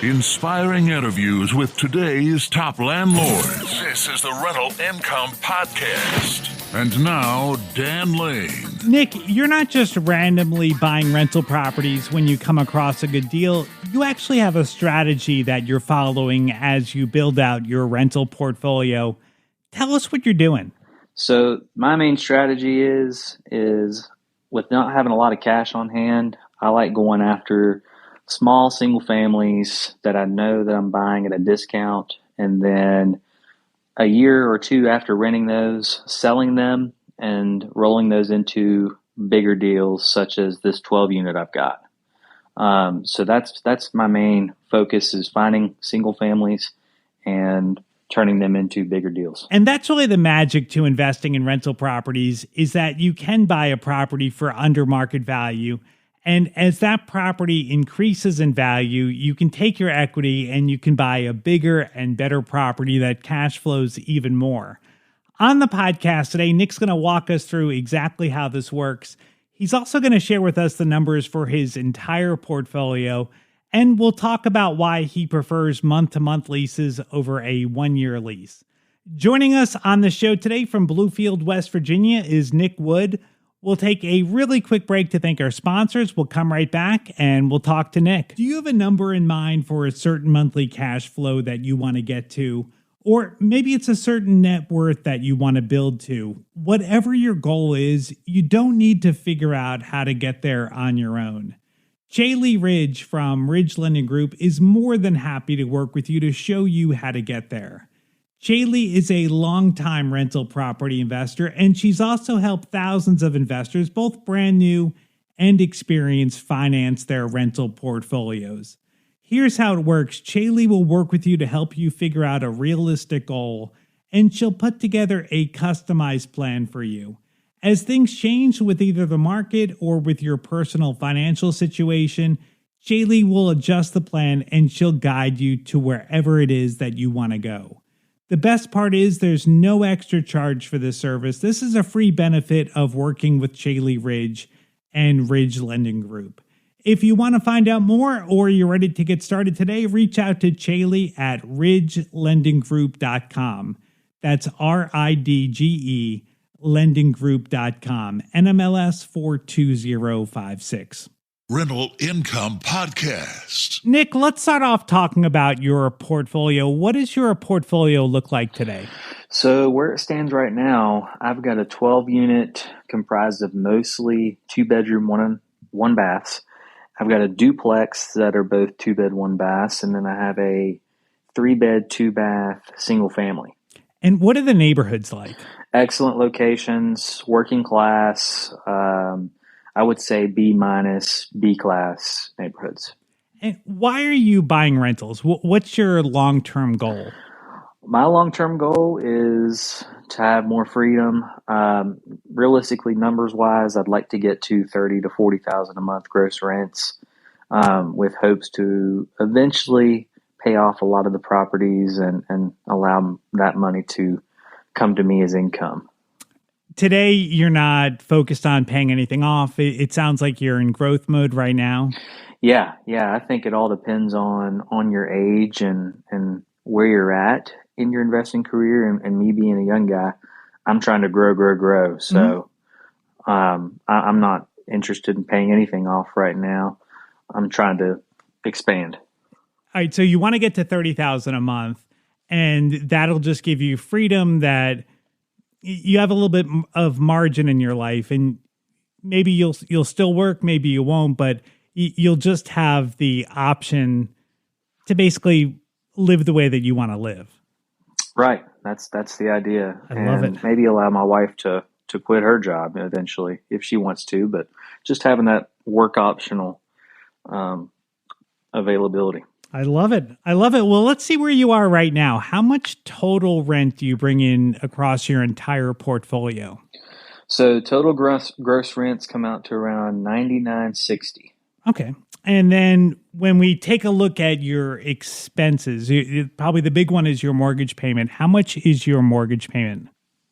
Inspiring interviews with today's top landlords. This is the Rental Income Podcast. And now, Dan Lane. Nick, you're not just randomly buying rental properties when you come across a good deal. You actually have a strategy that you're following as you build out your rental portfolio. Tell us what you're doing. So my main strategy is with not having a lot of cash on hand, I like going after small single families that I know that I'm buying at a discount, and then a year or two after renting those, selling them and rolling those into bigger deals such as this 12 unit I've got. So that's my main focus, is finding single families and turning them into bigger deals. And that's really the magic to investing in rental properties, is that you can buy a property for under market value. And as that property increases in value, you can take your equity and you can buy a bigger and better property that cash flows even more. On the podcast today, Nick's going to walk us through exactly how this works. He's also going to share with us the numbers for his entire portfolio, and we'll talk about why he prefers month-to-month leases over a one-year lease. Joining us on the show today from Bluefield, West Virginia is Nick Wood. We'll take a really quick break to thank our sponsors. We'll come right back and we'll talk to Nick. Do you have a number in mind for a certain monthly cash flow that you want to get to? Or maybe it's a certain net worth that you want to build to. Whatever your goal is, you don't need to figure out how to get there on your own. Shaylee Ridge from Ridge Lending Group is more than happy to work with you to show you how to get there. Shaylee is a longtime rental property investor, and she's also helped thousands of investors, both brand new and experienced, finance their rental portfolios. Here's how it works. Shaylee will work with you to help you figure out a realistic goal, and she'll put together a customized plan for you. As things change with either the market or with your personal financial situation, Shaylee will adjust the plan and she'll guide you to wherever it is that you want to go. The best part is there's no extra charge for this service. This is a free benefit of working with Shaylee Ridge and Ridge Lending Group. If you want to find out more or you're ready to get started today, reach out to Shaylee at ridgelendinggroup.com. That's RIDGE lendinggroup.com, NMLS 42056. Rental Income Podcast. Nick, let's start off talking about your portfolio. What does your portfolio look like today? So where it stands right now, I've got a 12 unit comprised of mostly 2-bedroom, one baths. I've got a duplex that are both 2-bed, 1 baths, and then I have a 3-bed, 2-bath single family. And what are the neighborhoods like? Excellent locations, working class, I would say B-, B class neighborhoods. And why are you buying rentals? What's your long-term goal? My long-term goal is to have more freedom. Realistically, numbers-wise, I'd like to get to $30,000 to $40,000 a month gross rents, with hopes to eventually pay off a lot of the properties and allow that money to come to me as income. Today, you're not focused on paying anything off. It sounds like you're in growth mode right now. Yeah. I think it all depends on your age and where you're at in your investing career. And me being a young guy, I'm trying to grow. So I'm not interested in paying anything off right now. I'm trying to expand. All right, so you want to get to $30,000 a month, and that'll just give you freedom, that you have a little bit of margin in your life, and maybe you'll still work, maybe you won't, but you'll just have the option to basically live the way that you want to live. Right. That's the idea. I love it. Maybe allow my wife to quit her job eventually if she wants to, but just having that work optional availability. I love it. Well, let's see where you are right now. How much total rent do you bring in across your entire portfolio? So total gross rents come out to around $99.60. Okay. And then when we take a look at your expenses, probably the big one is your mortgage payment. How much is your mortgage payment?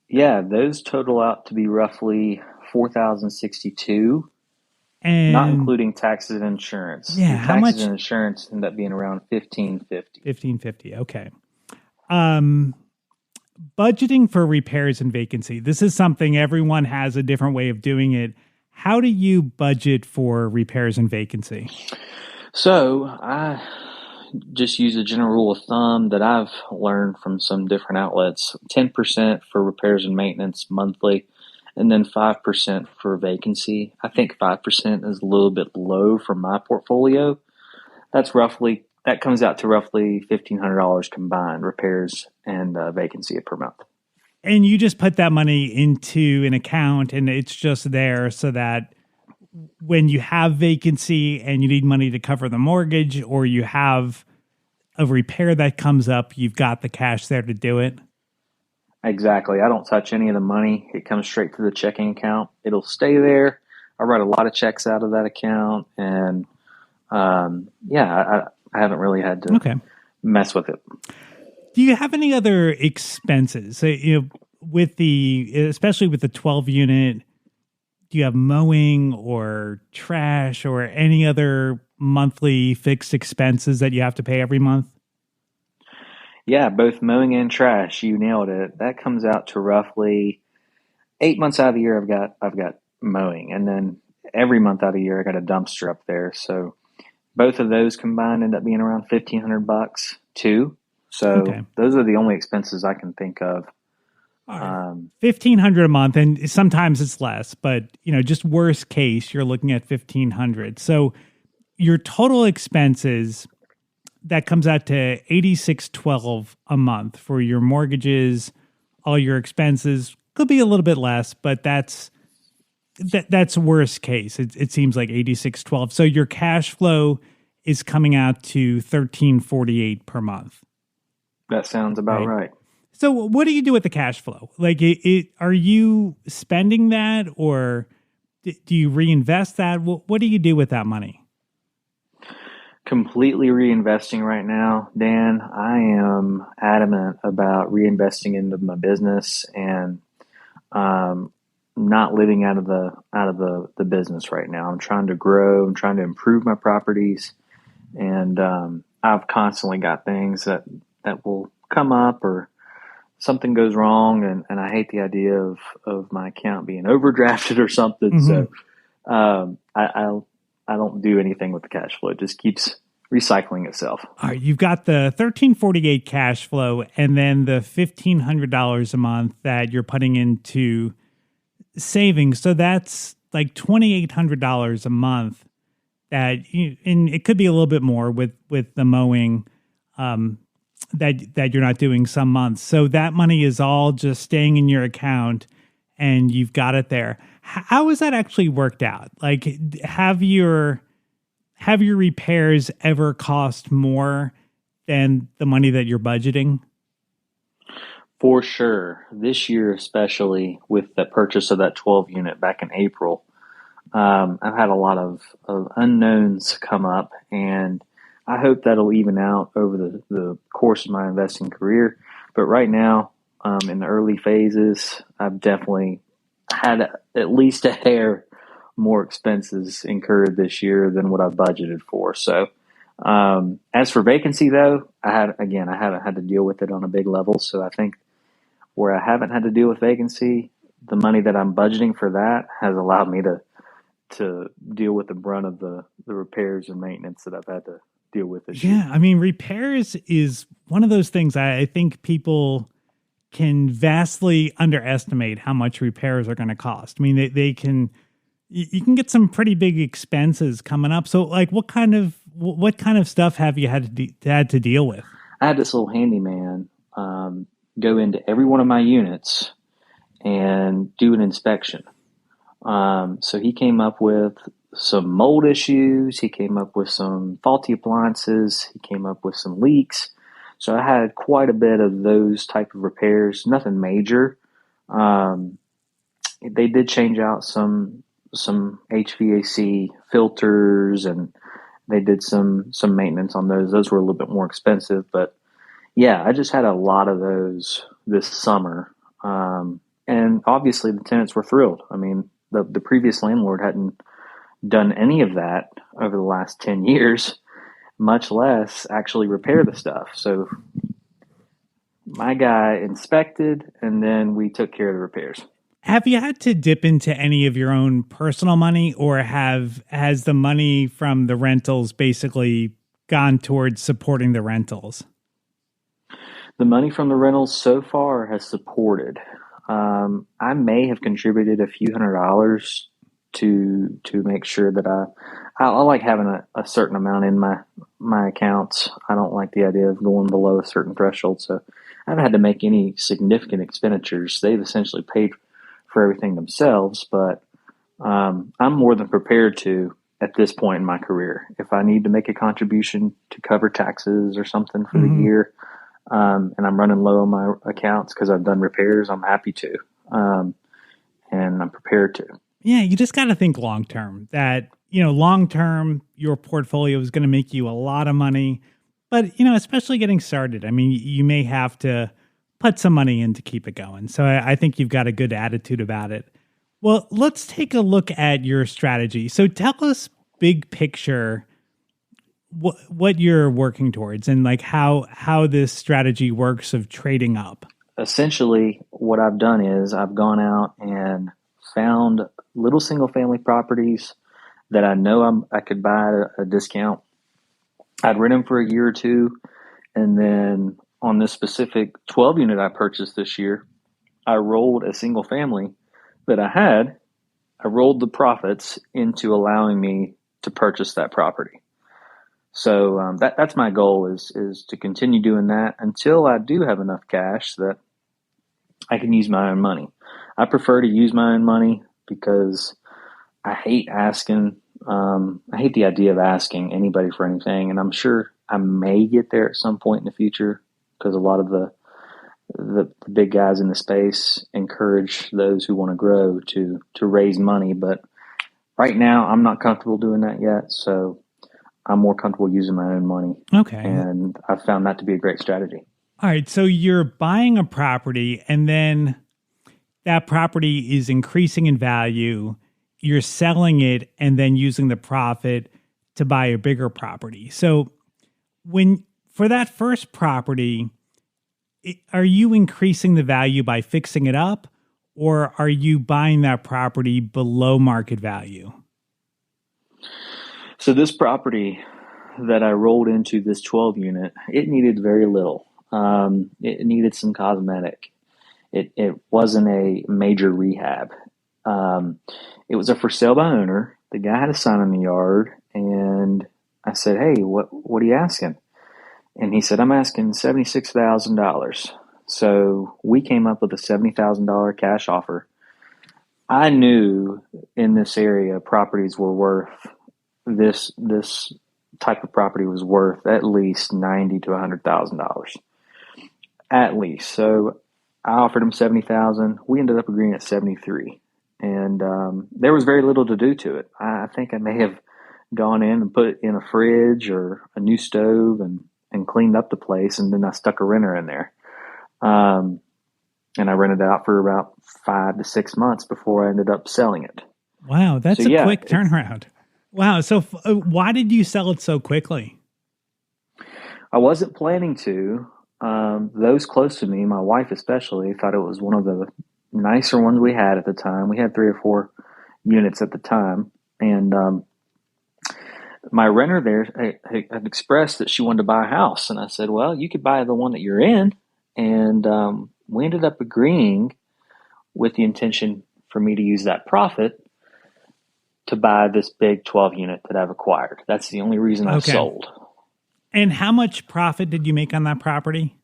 Yeah, those total out to be roughly $4,062. Not And including taxes and insurance. yeah, Your how taxes much? and insurance end up being around $1,550. 1550. Okay. Um, Budgeting for repairs and vacancy. This is something everyone has a different way of doing it. How do you budget for repairs and vacancy? So I just use a general rule of thumb that I've learned from some different outlets. 10% for repairs and maintenance monthly, and then 5% for vacancy. I think 5% is a little bit low for my portfolio. That comes out to roughly $1,500 combined, repairs and vacancy per month. And you just put that money into an account and it's just there so that when you have vacancy and you need money to cover the mortgage or you have a repair that comes up, you've got the cash there to do it. Exactly. I don't touch any of the money. It comes straight to the checking account. It'll stay there. I write a lot of checks out of that account, and I haven't really had to mess with it. Do you have any other expenses? So, especially with the 12 unit, do you have mowing or trash or any other monthly fixed expenses that you have to pay every month? Yeah, both mowing and trash. You nailed it. That comes out to roughly 8 months out of the year. I've got mowing, and then every month out of the year I got a dumpster up there. So both of those combined end up being around $1,500 too. So those are the only expenses I can think of. $1,500 a month, and sometimes it's less, but just worst case, you're looking at $1,500. So your total expenses that comes out to $86.12 a month for your mortgages, all your expenses. Could be a little bit less, but that's worst case. It seems like $86.12. So your cash flow is coming out to $13.48 per month. That sounds about right. So what do you do with the cash flow? Like, are you spending that, or do you reinvest that? What do you do with that money? Completely reinvesting right now, Dan. I am adamant about reinvesting into my business and not living out of the business right now. I'm trying to grow. I'm trying to improve my properties, and I've constantly got things that will come up or something goes wrong, and I hate the idea of my account being overdrafted or something. Mm-hmm. So I don't do anything with the cash flow. It just keeps recycling itself. All right, you've got the $13.48 cash flow, and then the $1,500 a month that you're putting into savings. So that's like $2,800 a month. And it could be a little bit more with the mowing. That you're not doing some months. So that money is all just staying in your account and you've got it there. How has that actually worked out? Like, have your repairs ever cost more than the money that you're budgeting? For sure. This year, especially with the purchase of that 12 unit back in April, I've had a lot of unknowns come up, and I hope that'll even out over the course of my investing career. But right now, in the early phases, I've definitely had at least a hair more expenses incurred this year than what I've budgeted for. So as for vacancy, though, I haven't had to deal with it on a big level. So I think where I haven't had to deal with vacancy, the money that I'm budgeting for that has allowed me to deal with the brunt of the repairs and maintenance that I've had to deal with this year. Yeah, I mean, repairs is one of those things I think people can vastly underestimate how much repairs are going to cost. I mean, you can get some pretty big expenses coming up. So, like, what kind of stuff have you had to deal with? I had this little handyman go into every one of my units and do an inspection. So he came up with some mold issues. He came up with some faulty appliances. He came up with some leaks. So I had quite a bit of those type of repairs, nothing major. They did change out some HVAC filters, and they did some maintenance on those. Those were a little bit more expensive, but yeah, I just had a lot of those this summer. And obviously the tenants were thrilled. I mean, the previous landlord hadn't done any of that over the last 10 years, much less actually repair the stuff. So my guy inspected, and then we took care of the repairs. Have you had to dip into any of your own personal money, or has the money from the rentals basically gone towards supporting the rentals? The money from the rentals so far has supported. I may have contributed a few $100s to make sure that I like having a certain amount in my accounts. I don't like the idea of going below a certain threshold, so I haven't had to make any significant expenditures. They've essentially paid for everything themselves, but I'm more than prepared to at this point in my career. If I need to make a contribution to cover taxes or something for the year, and I'm running low on my accounts because I've done repairs, I'm happy to, and I'm prepared to. Yeah, you just got to think long term that, long term, your portfolio is going to make you a lot of money. But, especially getting started, I mean, you may have to put some money in to keep it going. So I think you've got a good attitude about it. Well, let's take a look at your strategy. So tell us big picture what you're working towards and like how this strategy works of trading up. Essentially, what I've done is I've gone out and found little single family properties that I know I could buy at a discount. I'd rent them for a year or two, and then on this specific 12 unit I purchased this year, I rolled a single family that I rolled the profits into allowing me to purchase that property. So that's my goal is to continue doing that until I do have enough cash that I can use my own money. I prefer to use my own money because I hate asking. I hate the idea of asking anybody for anything, and I'm sure I may get there at some point in the future because a lot of the big guys in the space encourage those who want to grow to raise money. But right now, I'm not comfortable doing that yet, so I'm more comfortable using my own money. Okay. And I've found that to be a great strategy. All right. So you're buying a property and then that property is increasing in value. You're selling it and then using the profit to buy a bigger property. So for that first property, are you increasing the value by fixing it up, or are you buying that property below market value? So this property that I rolled into, this 12 unit, it needed very little. It needed some cosmetic. It wasn't a major rehab. It was a for sale by owner. The guy had a sign in the yard, and I said, "Hey, what are you asking?" And he said, "I'm asking $76,000. So we came up with a $70,000 cash offer. I knew in this area properties were worth this type of property was worth at least $90,000 to $100,000, at least. So I offered him $70,000. We ended up agreeing at 73, and there was very little to do to it. I think I may have gone in and put in a fridge or a new stove and cleaned up the place, and then I stuck a renter in there. And I rented it out for about 5 to 6 months before I ended up selling it. Wow, that's a quick turnaround. Wow. So why did you sell it so quickly? I wasn't planning to. Those close to me, my wife especially, thought it was one of the nicer ones we had at the time. We had 3 or 4 units at the time. And my renter there had expressed that she wanted to buy a house. And I said, well, you could buy the one that you're in. And we ended up agreeing with the intention for me to use that profit to buy this big 12 unit that I've acquired. That's the only reason I sold. And how much profit did you make on that property?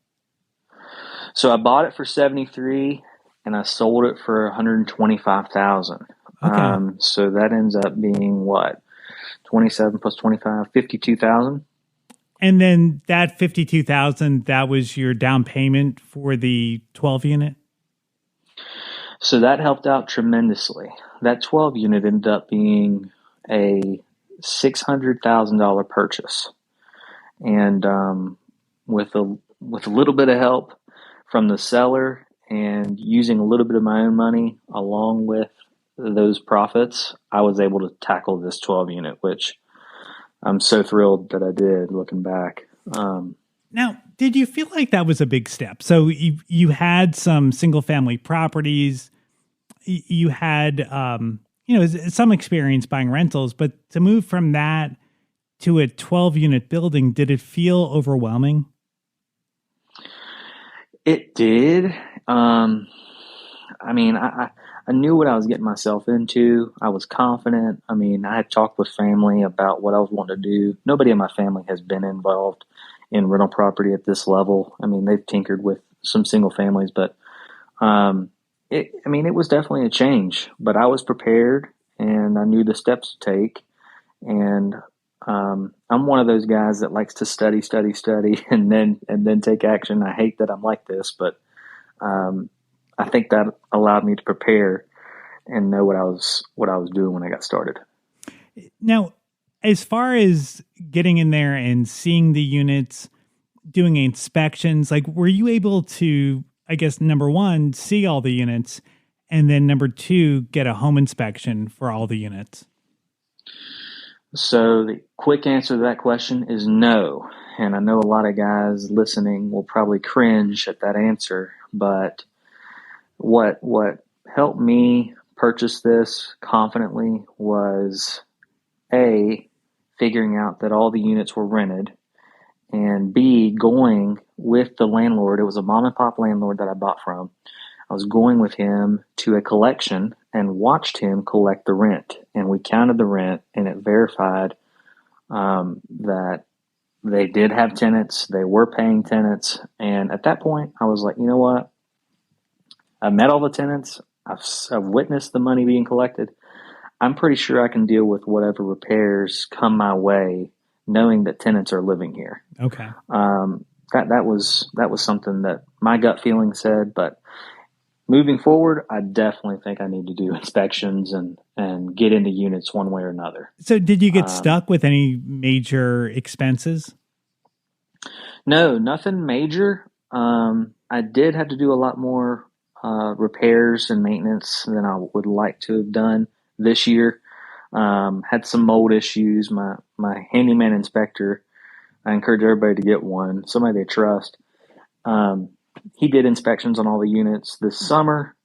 So I bought it for 73 and I sold it for 125,000. Okay. So that ends up being what? 27 plus 25, 52,000. And then that 52,000, that was your down payment for the 12 unit? So that helped out tremendously. That 12 unit ended up being a $600,000 purchase. And with a little bit of help from the seller and using a little bit of my own money along with those profits, I was able to tackle this 12 unit, which I'm so thrilled that I did looking back. Now, did you feel like that was a big step? So you had some single family properties, you had some experience buying rentals, but to move from that to a 12 unit building, did it feel overwhelming? It did. I mean, I knew what I was getting myself into. I was confident. I mean, I had talked with family about what I was wanting to do. Nobody in my family has been involved in rental property at this level. I mean, they've tinkered with some single families, but it was definitely a change. But I was prepared, and I knew the steps to take. And I'm one of those guys that likes to study, and then take action. I hate that I'm like this, but I think that allowed me to prepare and know what I was doing when I got started. Now, as far as getting in there and seeing the units, doing inspections, like were you able to, I guess, number one, see all the units, and then number two, get a home inspection for all the units? So the quick answer to that question is no. And I know a lot of guys listening will probably cringe at that answer, but what helped me purchase this confidently was A, figuring out that all the units were rented, and B, going with the landlord. It was a mom and pop landlord that I bought from. I was going with him to a collection and watched him collect the rent. And we counted the rent, and it verified that they did have tenants. They were paying tenants. And at that point, I was like, you know what? I've met all the tenants. I've witnessed the money being collected. I'm pretty sure I can deal with whatever repairs come my way, knowing that tenants are living here. Okay. That was something that my gut feeling said, but moving forward, I definitely think I need to do inspections and get into units one way or another. So did you get stuck with any major expenses? No, nothing major. I did have to do a lot more repairs and maintenance than I would like to have done this year. Had some mold issues. My handyman inspector, I encourage everybody to get one, somebody they trust. He did inspections on all the units this summer.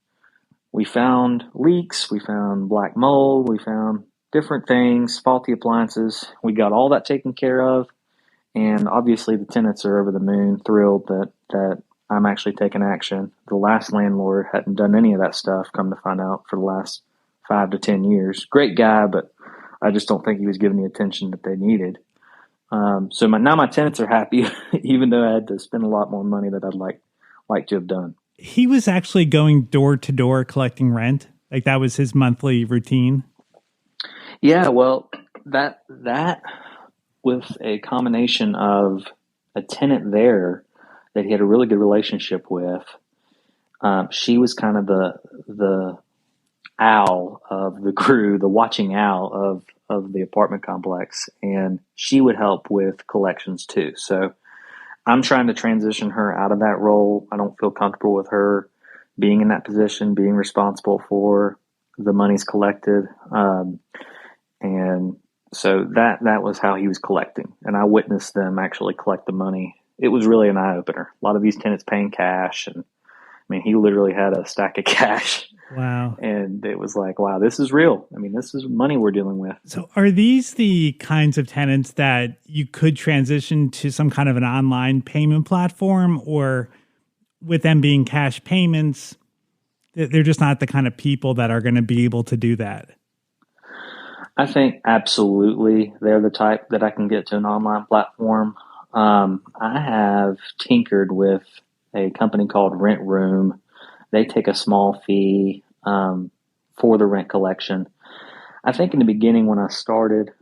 We found leaks, we found black mold, we found different things, faulty appliances. We got all that taken care of. And obviously the tenants are over the moon, thrilled that I'm actually taking action. The last landlord hadn't done any of that stuff, come to find out, for the last 5 to 10 years. Great guy, but I just don't think he was giving the attention that they needed. So now my tenants are happy, even though I had to spend a lot more money that I'd like to have done. He was actually going door to door collecting rent. Like that was his monthly routine. Yeah, well, that with a combination of a tenant there that he had a really good relationship with. She was kind of the owl of the crew, the watching owl of the apartment complex, and she would help with collections too. So I'm trying to transition her out of that role. I don't feel comfortable with her being in that position, being responsible for the monies collected. And so that was how he was collecting. And I witnessed them actually collect the money. It was really an eye opener. A lot of these tenants paying cash. And I mean, he literally had a stack of cash. Wow. And it was like, wow, this is real. I mean, this is money we're dealing with. So are these the kinds of tenants that you could transition to some kind of an online payment platform, or with them being cash payments, they're just not the kind of people that are going to be able to do that? I think absolutely they're the type that I can get to an online platform. I have tinkered with a company called Rent Room. They take a small fee for the rent collection. I think in the beginning when I started,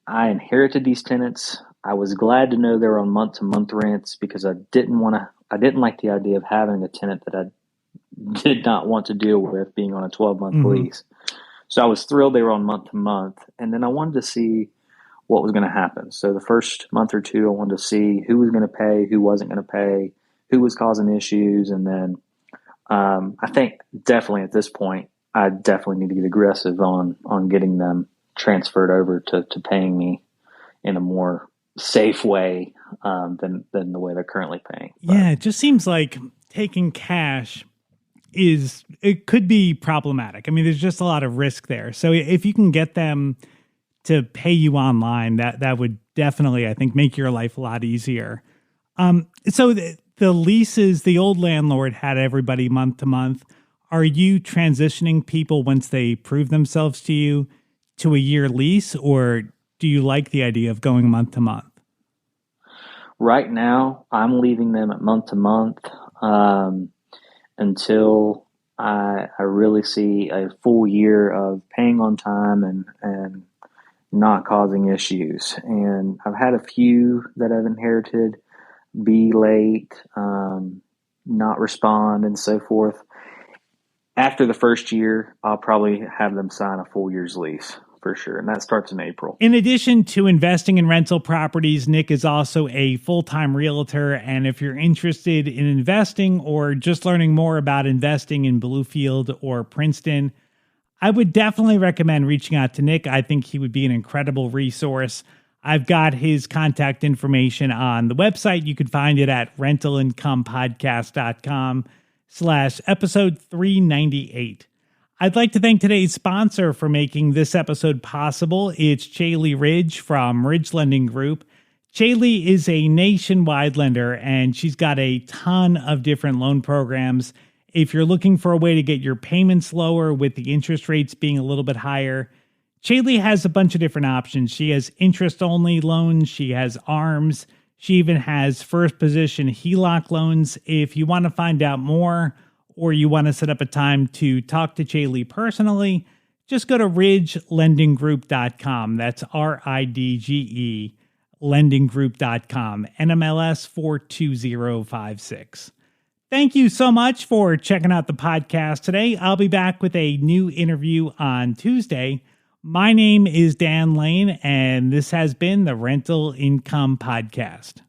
I inherited these tenants. I was glad to know they were on month-to-month rents because I didn't like the idea of having a tenant that I did not want to deal with being on a 12-month lease. So I was thrilled they were on month-to-month. And then I wanted to see what was going to happen. So the first month or two, I wanted to see who was going to pay, who wasn't going to pay, who was causing issues. And then I think definitely at this point, I definitely need to get aggressive on getting them transferred over to paying me in a more safe way than the way they're currently paying. Yeah, it just seems like taking cash it could be problematic. I mean, there's just a lot of risk there. So if you can get them to pay you online, that would definitely, I think, make your life a lot easier. So the leases, the old landlord had everybody month to month. Are you transitioning people once they prove themselves to you to a year lease, or do you like the idea of going month to month? Right now, I'm leaving them at month to month until I really see a full year of paying on time and not causing issues. And I've had a few that I've inherited be late, not respond, and so forth. After the first year, I'll probably have them sign a full year's lease for sure. And that starts in April. In addition to investing in rental properties, Nick is also a full-time realtor. And if you're interested in investing or just learning more about investing in Bluefield or Princeton, I would definitely recommend reaching out to Nick. I think he would be an incredible resource. I've got his contact information on the website. You can find it at rentalincomepodcast.com/episode 398. I'd like to thank today's sponsor for making this episode possible. It's Chaley Ridge from Ridge Lending Group. Chaley is a nationwide lender, and she's got a ton of different loan programs. If you're looking for a way to get your payments lower with the interest rates being a little bit higher, Chaley has a bunch of different options. She has interest-only loans. She has ARMs. She even has first-position HELOC loans. If you want to find out more, or you want to set up a time to talk to Chaley personally, just go to ridgelendinggroup.com. That's RIDGE, lendinggroup.com, NMLS 42056. Thank you so much for checking out the podcast today. I'll be back with a new interview on Tuesday. My name is Dan Lane, and this has been the Rental Income Podcast.